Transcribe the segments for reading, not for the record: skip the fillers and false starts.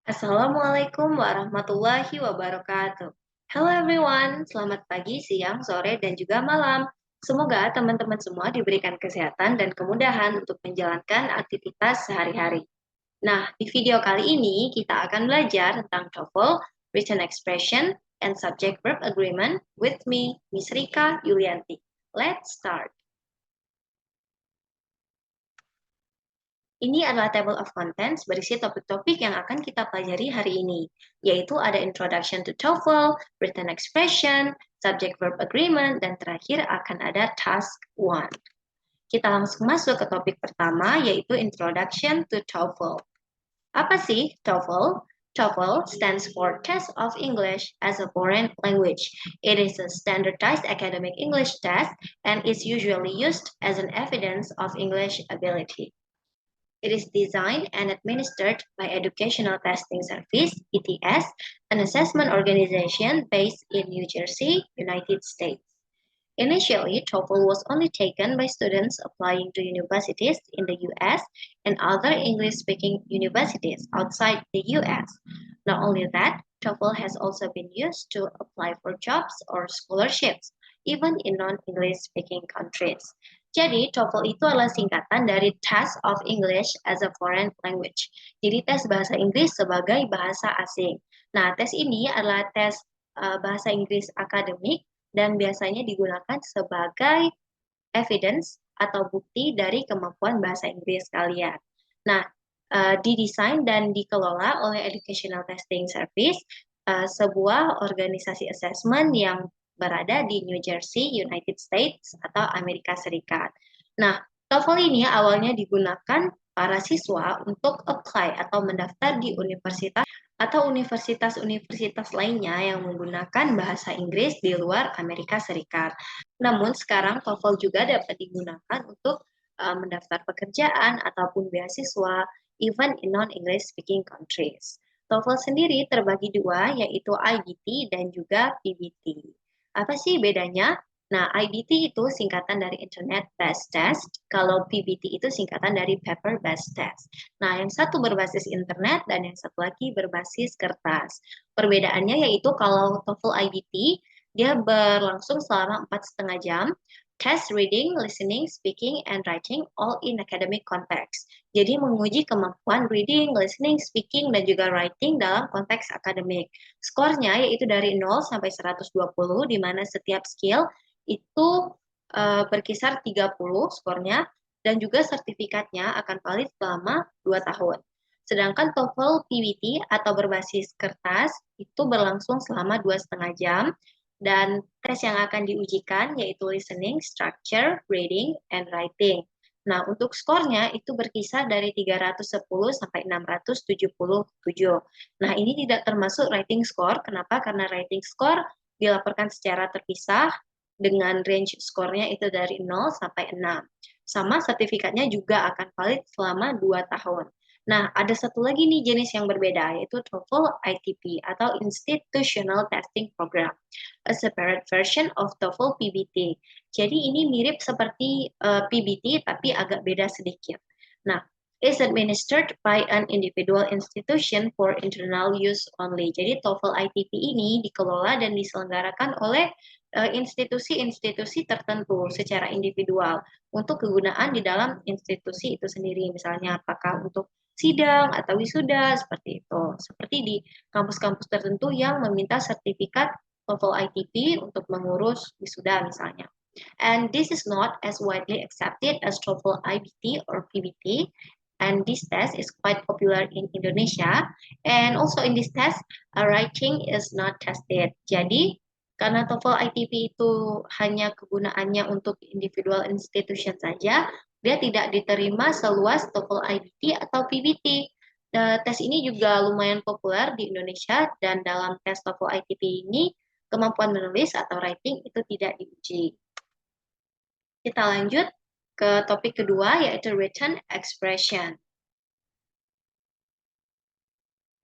Assalamualaikum warahmatullahi wabarakatuh. Hello everyone, selamat pagi, siang, sore, dan juga malam. Semoga teman-teman semua diberikan kesehatan dan kemudahan untuk menjalankan aktivitas sehari-hari. Nah, di video kali ini kita akan belajar tentang TOEFL, Written Expression, and Subject Verb Agreement with me, Miss Rika Yulianti. Let's start. Ini adalah table of contents berisi topik-topik yang akan kita pelajari hari ini, yaitu ada Introduction to TOEFL, Written Expression, Subject Verb Agreement, dan terakhir akan ada Task 1. Kita langsung masuk ke topik pertama, yaitu Introduction to TOEFL. Apa sih TOEFL? TOEFL stands for Test of English as a Foreign Language. It is a standardized academic English test and is usually used as an evidence of English ability. It is designed and administered by Educational Testing Service, ETS, an assessment organization based in New Jersey, United States. Initially, TOEFL was only taken by students applying to universities in the US and other English-speaking universities outside the US. Not only that, TOEFL has also been used to apply for jobs or scholarships, even in non-English speaking countries. Jadi, TOEFL itu adalah singkatan dari Test of English as a Foreign Language. Jadi, tes bahasa Inggris sebagai bahasa asing. Nah, tes ini adalah tes bahasa Inggris akademik dan biasanya digunakan sebagai evidence atau bukti dari kemampuan bahasa Inggris kalian. Nah, didesain dan dikelola oleh Educational Testing Service, sebuah organisasi assessment yang berada di New Jersey, United States, atau Amerika Serikat. Nah, TOEFL ini awalnya digunakan para siswa untuk apply atau mendaftar di universitas atau universitas-universitas lainnya yang menggunakan bahasa Inggris di luar Amerika Serikat. Namun sekarang TOEFL juga dapat digunakan untuk mendaftar pekerjaan ataupun beasiswa even in non-English speaking countries. TOEFL sendiri terbagi dua, yaitu IBT dan juga PBT. Apa sih bedanya? Nah, IBT itu singkatan dari Internet Based Test, kalau PBT itu singkatan dari Paper Based Test. Nah, yang satu berbasis internet dan yang satu lagi berbasis kertas. Perbedaannya yaitu kalau TOEFL IBT, dia berlangsung selama 4,5 jam, test reading, listening, speaking, and writing all in academic context. Jadi menguji kemampuan reading, listening, speaking, dan juga writing dalam konteks akademik. Skornya yaitu dari 0 sampai 120, di mana setiap skill itu berkisar 30 skornya, dan juga sertifikatnya akan valid selama 2 tahun. Sedangkan TOEFL PBT atau berbasis kertas itu berlangsung selama 2,5 jam, dan tes yang akan diujikan yaitu listening, structure, reading, and writing. Nah, untuk skornya itu berkisar dari 310 sampai 677. Nah, ini tidak termasuk writing score. Kenapa? Karena writing score dilaporkan secara terpisah dengan range skornya itu dari 0 sampai 6. Sama sertifikatnya juga akan valid selama 2 tahun. Nah, ada satu lagi nih jenis yang berbeda, yaitu TOEFL ITP atau Institutional Testing Program, a separate version of TOEFL PBT. Jadi ini mirip seperti PBT tapi agak beda sedikit. Nah, is administered by an individual institution for internal use only. Jadi TOEFL ITP ini dikelola dan diselenggarakan oleh institusi-institusi tertentu secara individual untuk kegunaan di dalam institusi itu sendiri. Misalnya apakah untuk sidang atau wisuda seperti itu. Seperti di kampus-kampus tertentu yang meminta sertifikat TOEFL ITP untuk mengurus wisuda misalnya. And this is not as widely accepted as TOEFL IBT or PBT. And this test is quite popular in Indonesia. And also in this test, writing is not tested. Jadi, karena TOEFL ITP itu hanya kegunaannya untuk individual institution saja, dia tidak diterima seluas TOEFL IBT atau PBT. Tes ini juga lumayan populer di Indonesia, dan dalam tes TOEFL ITP ini, kemampuan menulis atau writing itu tidak diuji. Kita lanjut ke topik kedua, yaitu written expression.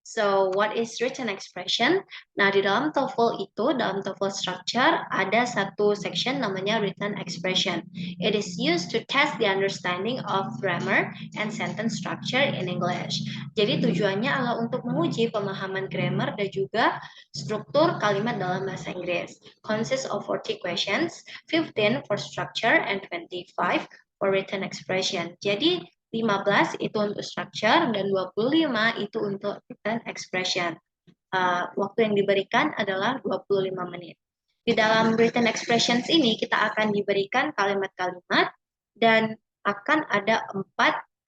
So, what is written expression? Nah, di dalam TOEFL itu, dalam TOEFL structure, ada satu section namanya written expression. It is used to test the understanding of grammar and sentence structure in English. Jadi tujuannya adalah untuk menguji pemahaman grammar dan juga struktur kalimat dalam bahasa Inggris. Consists of 40 questions, 15 for structure and 25 for written expression. Jadi 15 itu untuk structure dan 25 itu untuk written expression. Waktu yang diberikan adalah 25 menit. Di dalam written expressions ini kita akan diberikan kalimat-kalimat dan akan ada 4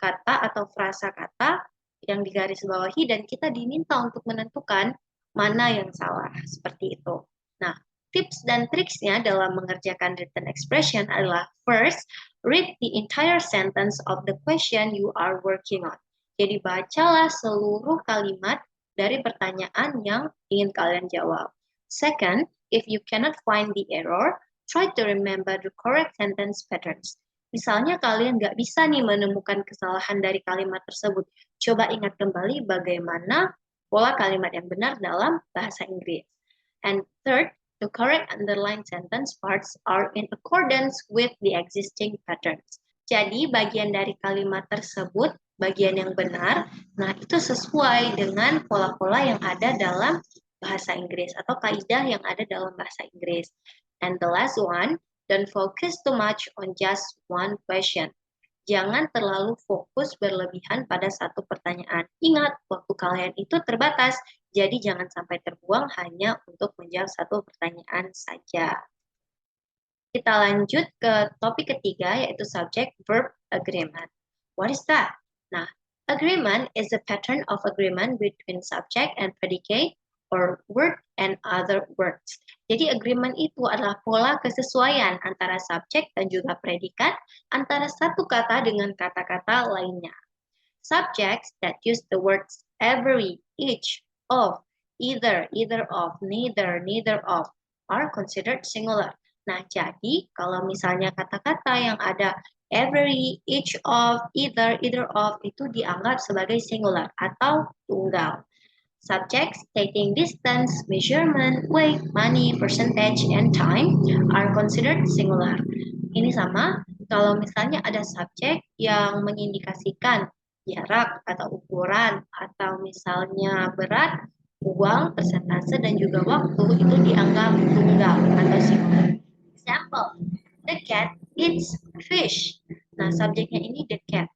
kata atau frasa kata yang digarisbawahi dan kita diminta untuk menentukan mana yang salah, seperti itu. Nah, tips dan triksnya dalam mengerjakan written expression adalah first, read the entire sentence of the question you are working on. Jadi bacalah seluruh kalimat dari pertanyaan yang ingin kalian jawab. Second, if you cannot find the error, try to remember the correct sentence patterns. Misalnya kalian nggak bisa nih menemukan kesalahan dari kalimat tersebut. Coba ingat kembali bagaimana pola kalimat yang benar dalam bahasa Inggris. And third, the correct underlined sentence parts are in accordance with the existing patterns. Jadi bagian dari kalimat tersebut, bagian yang benar, nah itu sesuai dengan pola-pola yang ada dalam bahasa Inggris atau kaidah yang ada dalam bahasa Inggris. And the last one, don't focus too much on just one question. Jangan terlalu fokus berlebihan pada satu pertanyaan. Ingat, waktu kalian itu terbatas, jadi jangan sampai terbuang hanya untuk menjawab satu pertanyaan saja. Kita lanjut ke topik ketiga, yaitu subject-verb agreement. What is that? Nah, agreement is a pattern of agreement between subject and predicate or word and other words. Jadi agreement itu adalah pola kesesuaian antara subjek dan juga predikat antara satu kata dengan kata-kata lainnya. Subjects that use the words every, each, of, either, either of, neither, neither of are considered singular. Nah, jadi kalau misalnya kata-kata yang ada every, each of, either, either of itu dianggap sebagai singular atau tunggal. Subjects stating distance, measurement, weight, money, percentage, and time are considered singular. Ini sama kalau misalnya ada subjek yang mengindikasikan jarak atau ukuran atau misalnya berat, uang, persentase, dan juga waktu itu dianggap tunggal atau singular. Example, the cat eats fish. Nah, subjeknya ini the cat.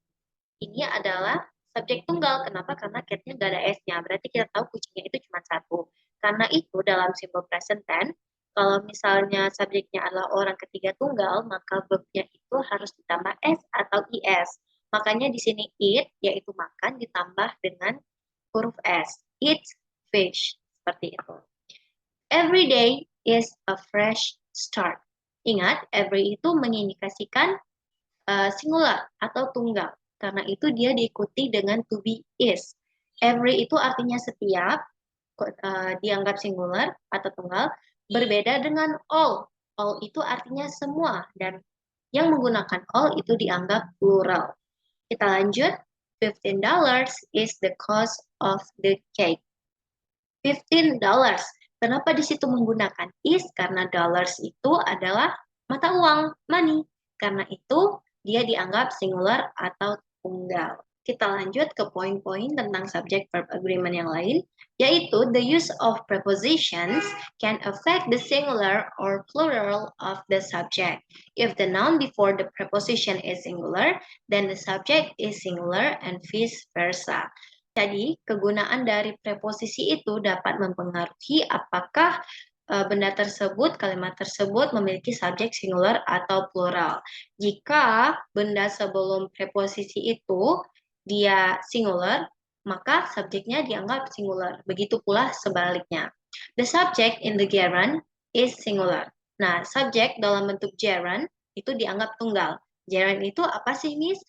Ini adalah subjek tunggal. Kenapa? Karena cat-nya nggak ada S-nya. Berarti kita tahu kucingnya itu cuma satu. Karena itu dalam simple present tense, kalau misalnya subjeknya adalah orang ketiga tunggal, maka verb-nya itu harus ditambah S atau IS. Makanya di sini eat, yaitu makan, ditambah dengan huruf S. Eat fish. Seperti itu. Every day is a fresh start. Ingat, every itu mengindikasikan singular atau tunggal. Karena itu dia diikuti dengan to be is. Every itu artinya setiap, dianggap singular atau tunggal, berbeda dengan all. All itu artinya semua, dan yang menggunakan all itu dianggap plural. Kita lanjut. $15 is the cost of the cake. $15. Kenapa di situ menggunakan is? Karena dollars itu adalah mata uang, money. Karena itu dia dianggap singular atau tunggal. Kita lanjut ke poin-poin tentang subject-verb agreement yang lain, yaitu the use of prepositions can affect the singular or plural of the subject. If the noun before the preposition is singular, then the subject is singular and vice versa. Jadi, kegunaan dari preposisi itu dapat mempengaruhi apakah benda tersebut, kalimat tersebut memiliki subjek singular atau plural. Jika benda sebelum preposisi itu dia singular, maka subjeknya dianggap singular. Begitu pula sebaliknya. The subject in the gerund is singular. Nah, subjek dalam bentuk gerund itu dianggap tunggal. Gerund itu apa sih, Miss?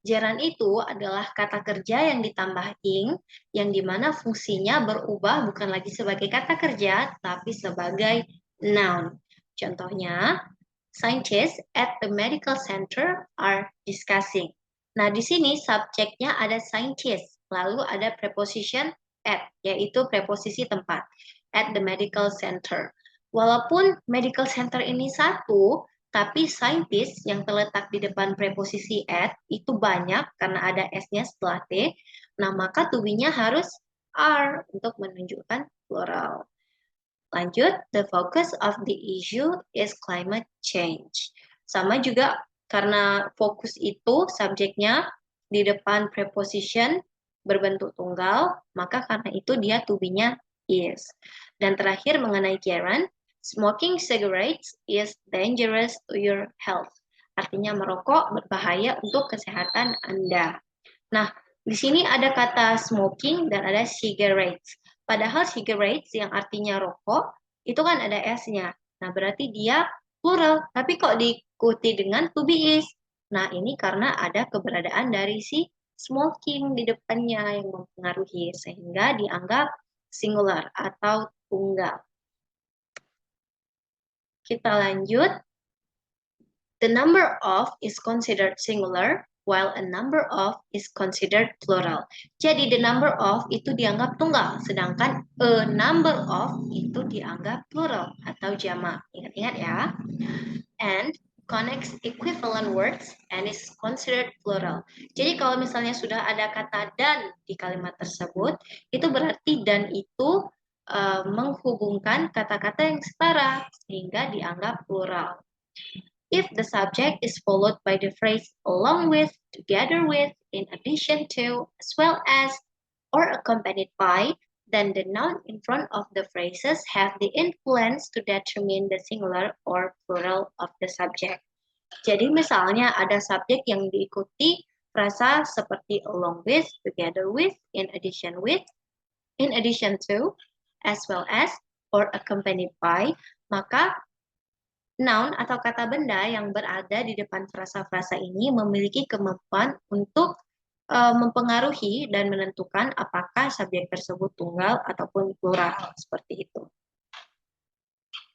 Gerund itu adalah kata kerja yang ditambah ing, yang dimana fungsinya berubah bukan lagi sebagai kata kerja, tapi sebagai noun. Contohnya, scientists at the medical center are discussing. Nah, di sini subjeknya ada scientist, lalu ada preposition at, yaitu preposisi tempat. At the medical center. Walaupun medical center ini satu, tapi scientist yang terletak di depan preposisi at itu banyak karena ada s-nya setelah t. Nah, maka to be-nya harus are untuk menunjukkan plural. Lanjut, the focus of the issue is climate change. Sama juga karena fokus itu subjeknya di depan preposition berbentuk tunggal, maka karena itu dia to be-nya is. Dan terakhir mengenai gerund, smoking cigarettes is dangerous to your health. Artinya merokok berbahaya untuk kesehatan Anda. Nah, di sini ada kata smoking dan ada cigarettes. Padahal cigarettes yang artinya rokok, itu kan ada S-nya. Nah, berarti dia plural. Tapi kok diikuti dengan to be is? Nah, ini karena ada keberadaan dari si smoking di depannya yang mempengaruhi. Sehingga dianggap singular atau tunggal. Kita lanjut. The number of is considered singular, while a number of is considered plural. Jadi the number of itu dianggap tunggal, sedangkan a number of itu dianggap plural atau jamak. Ingat-ingat ya. And connects equivalent words and is considered plural. Jadi kalau misalnya sudah ada kata dan di kalimat tersebut, itu berarti dan itu menghubungkan kata-kata yang setara sehingga dianggap plural. If the subject is followed by the phrase along with, together with, in addition to, as well as, or accompanied by, then the noun in front of the phrases have the influence to determine the singular or plural of the subject. Jadi misalnya ada subjek yang diikuti frasa seperti along with, together with, in addition to, as well as, or accompanied by, maka noun atau kata benda yang berada di depan frasa-frasa ini memiliki kemampuan untuk mempengaruhi dan menentukan apakah subjek tersebut tunggal ataupun plural, seperti itu.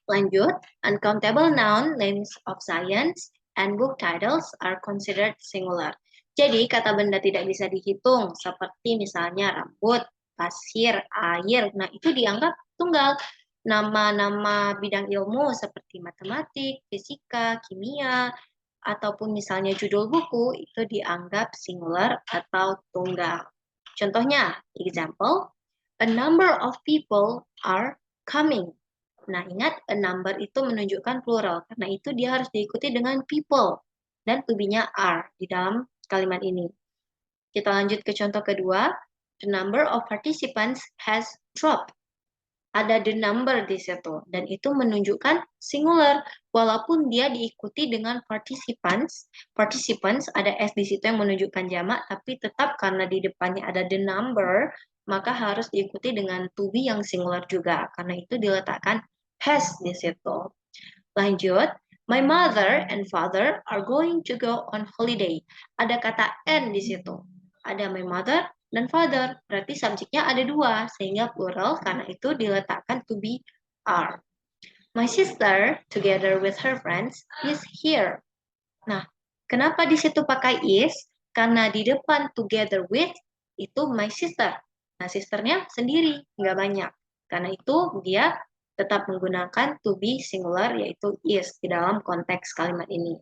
Lanjut, uncountable noun, names of science, and book titles are considered singular. Jadi, kata benda tidak bisa dihitung, seperti misalnya rambut, pasir, air. Nah, itu dianggap tunggal. Nama-nama bidang ilmu seperti matematik, fisika, kimia, ataupun misalnya judul buku, itu dianggap singular atau tunggal. Contohnya, example, a number of people are coming. Nah, ingat, a number itu menunjukkan plural. Karena itu dia harus diikuti dengan people. Dan to be-nya are di dalam kalimat ini. Kita lanjut ke contoh kedua. The number of participants has dropped. Ada the number di situ. Dan itu menunjukkan singular. Walaupun dia diikuti dengan participants. Participants ada S di situ yang menunjukkan jamak. Tapi tetap karena di depannya ada the number, maka harus diikuti dengan to be yang singular juga. Karena itu diletakkan has di situ. Lanjut, my mother and father are going to go on holiday. Ada kata and di situ. Ada my mother dan father. Berarti subjeknya ada dua, sehingga plural karena itu diletakkan to be are. My sister, together with her friends, is here. Nah, kenapa di situ pakai is? Karena di depan together with itu my sister. Nah, sisternya sendiri, nggak banyak. Karena itu dia tetap menggunakan to be singular, yaitu is, di dalam konteks kalimat ini.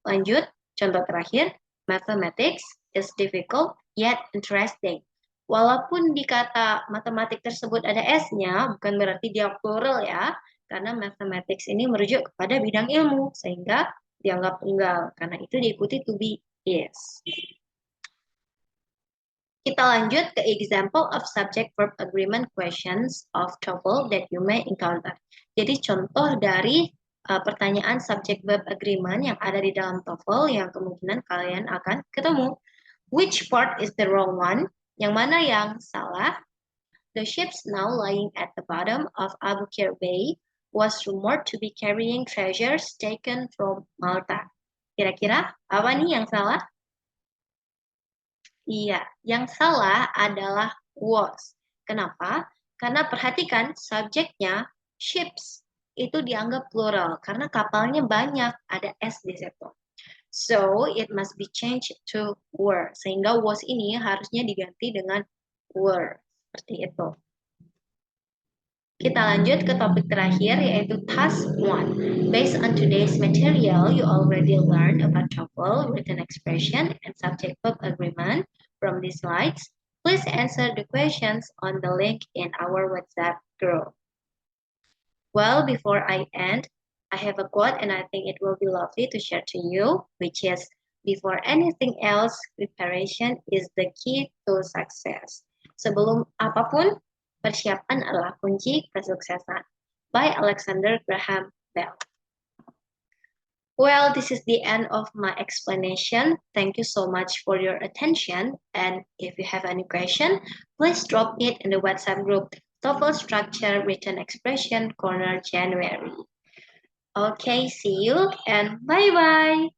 Lanjut, contoh terakhir, mathematics is difficult yet interesting. Walaupun di kata matematik tersebut ada S-nya, bukan berarti dia plural ya, karena mathematics ini merujuk kepada bidang ilmu, sehingga dianggap tunggal, karena itu diikuti to be is. Kita lanjut ke example of subject-verb agreement questions of TOEFL that you may encounter. Jadi contoh dari pertanyaan subject-verb agreement yang ada di dalam TOEFL yang kemungkinan kalian akan ketemu. Which part is the wrong one? Yang mana yang salah? The ships now lying at the bottom of Abu Qir Bay was rumored to be carrying treasures taken from Malta. Kira-kira apa nih yang salah? Iya, yang salah adalah was. Kenapa? Karena perhatikan subjeknya ships itu dianggap plural karena kapalnya banyak, ada s di situ. So, it must be changed to were. Sehingga was ini harusnya diganti dengan were. Seperti itu. Kita lanjut ke topik terakhir yaitu task 1. Based on today's material, you already learned about TOEFL, written expression, and subject-verb agreement from these slides. Please answer the questions on the link in our WhatsApp group. Well, before I end, I have a quote and I think it will be lovely to share to you, which is, before anything else, preparation is the key to success. Sebelum apapun, persiapan adalah kunci kesuksesan. By Alexander Graham Bell. Well, this is the end of my explanation. Thank you so much for your attention. And if you have any question, please drop it in the WhatsApp group, TOEFL Structure Written Expression Corner January. Okay, see you and bye-bye.